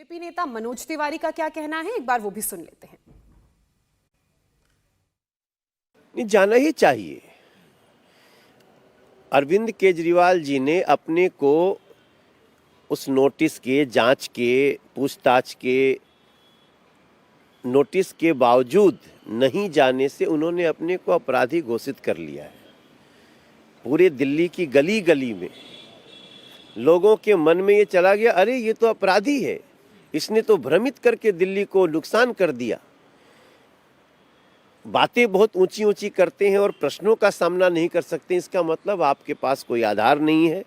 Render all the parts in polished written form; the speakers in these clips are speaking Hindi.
बीजेपी नेता मनोज तिवारी का क्या कहना है, एक बार वो भी सुन लेते हैं। नहीं, जाना ही चाहिए। अरविंद केजरीवाल जी ने अपने को उस नोटिस के, जांच के, पूछताछ के नोटिस के बावजूद नहीं जाने से उन्होंने अपने को अपराधी घोषित कर लिया है। पूरे दिल्ली की गली गली में लोगों के मन में ये चला गया, अरे ये तो अपराधी है, इसने तो भ्रमित करके दिल्ली को नुकसान कर दिया। बातें बहुत ऊंची ऊंची करते हैं और प्रश्नों का सामना नहीं कर सकते, इसका मतलब आपके पास कोई आधार नहीं है।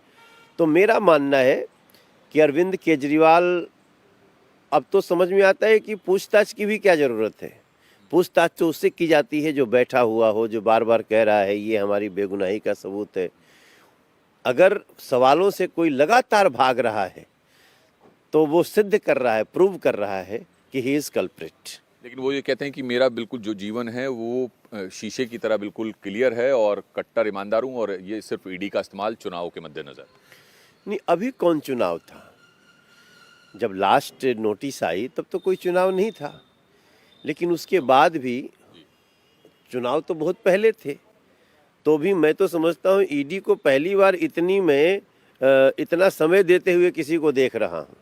तो मेरा मानना है कि अरविंद केजरीवाल, अब तो समझ में आता है कि पूछताछ की भी क्या ज़रूरत है। पूछताछ तो उससे की जाती है जो बैठा हुआ हो, जो बार बार कह रहा है ये हमारी बेगुनाही का सबूत है। अगर सवालों से कोई लगातार भाग रहा है तो वो सिद्ध कर रहा है, प्रूव कर रहा है कि ही इज़ कल्प्रिट। लेकिन वो ये कहते हैं कि मेरा बिल्कुल जो जीवन है वो शीशे की तरह बिल्कुल क्लियर है और कट्टर ईमानदार हूँ, और ये सिर्फ ईडी का इस्तेमाल चुनाव के मद्देनजर। नहीं, अभी कौन चुनाव था? जब लास्ट नोटिस आई तब तो कोई चुनाव नहीं था, लेकिन उसके बाद भी चुनाव तो बहुत पहले थे। तो भी मैं तो समझता हूँ ईडी को पहली बार इतना समय देते हुए किसी को देख रहा हूँ।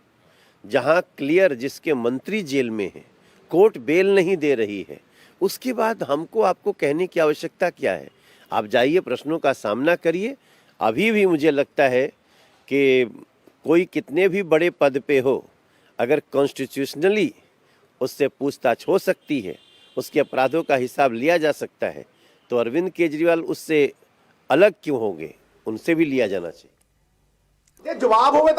जहाँ क्लियर, जिसके मंत्री जेल में है, कोर्ट बेल नहीं दे रही है, उसके बाद हमको आपको कहने की आवश्यकता क्या है? आप जाइए, प्रश्नों का सामना करिए। अभी भी मुझे लगता है कि कोई कितने भी बड़े पद पे हो, अगर कॉन्स्टिट्यूशनली उससे पूछताछ हो सकती है, उसके अपराधों का हिसाब लिया जा सकता है, तो अरविंद केजरीवाल उससे अलग क्यों होंगे? उनसे भी लिया जाना चाहिए। ये जवाब हो गए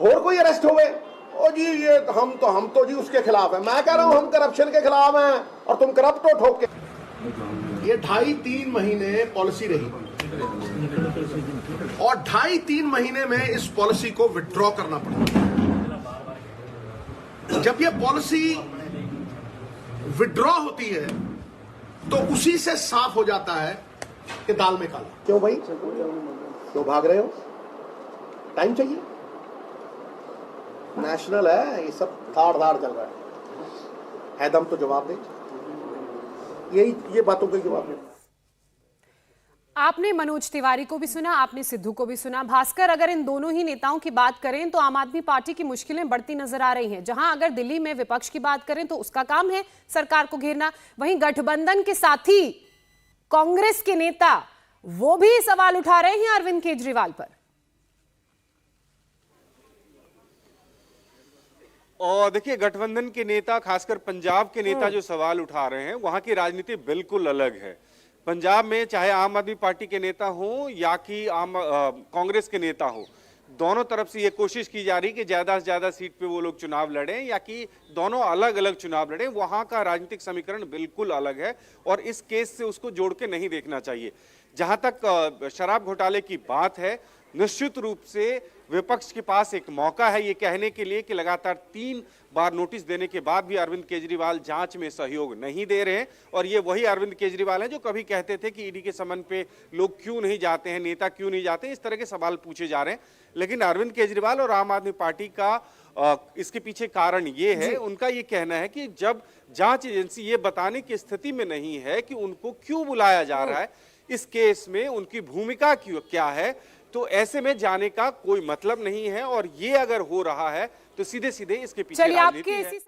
और कोई अरेस्ट हो गए, ओ जी ये हम तो जी उसके खिलाफ है। मैं कह रहा हूं हम करप्शन के खिलाफ हैं और तुम करप्ट हो ठोक के। ये 2.5-3 महीने पॉलिसी रही और 2.5-3 महीने में इस पॉलिसी को विथड्रॉ करना पड़ा। जब ये पॉलिसी विथड्रॉ होती है तो उसी से साफ हो जाता है कि दाल में काला। क्यों भाई, क्यों भाग रहे हो? टाइम चाहिए, नेशनल है, ये सब धाड़ चल रहा है दम तो जवाब दे। ये बातों का जवाब दे। आपने मनोज तिवारी को भी सुना, आपने सिद्धू को भी सुना। भास्कर, अगर इन दोनों ही नेताओं की बात करें तो आम आदमी पार्टी की मुश्किलें बढ़ती नजर आ रही हैं। जहां अगर दिल्ली में विपक्ष की बात करें तो उसका काम है सरकार को घेरना, वहीं गठबंधन के साथी कांग्रेस के नेता वो भी सवाल उठा रहे हैं अरविंद केजरीवाल पर। और देखिए, गठबंधन के नेता, खासकर पंजाब के नेता जो सवाल उठा रहे हैं, वहां की राजनीति बिल्कुल अलग है। पंजाब में चाहे आम आदमी पार्टी के नेता हो या कि कांग्रेस के नेता हो, दोनों तरफ से ये कोशिश की जा रही कि ज्यादा से ज्यादा सीट पे वो लोग चुनाव लड़ें या कि दोनों अलग अलग चुनाव लड़ें। वहां का राजनीतिक समीकरण बिल्कुल अलग है और इस केस से उसको जोड़ के नहीं देखना चाहिए। जहां तक शराब घोटाले की बात है, निश्चित रूप से विपक्ष के पास एक मौका है ये कहने के लिए कि लगातार 3 बार नोटिस देने के बाद भी अरविंद केजरीवाल जांच में सहयोग नहीं दे रहे हैं। और ये वही अरविंद केजरीवाल हैं जो कभी कहते थे कि ईडी के समन पे लोग क्यों नहीं जाते हैं, नेता क्यों नहीं जाते हैं, इस तरह के सवाल पूछे जा रहे हैं। लेकिन अरविंद केजरीवाल और आम आदमी पार्टी का इसके पीछे कारण ये है, उनका ये कहना है कि जब जांच एजेंसी ये बताने की स्थिति में नहीं है कि उनको क्यों बुलाया जा रहा है, इस केस में उनकी भूमिका क्या है, तो ऐसे में जाने का कोई मतलब नहीं है। और ये अगर हो रहा है तो सीधे सीधे इसके पीछे राजनीति है।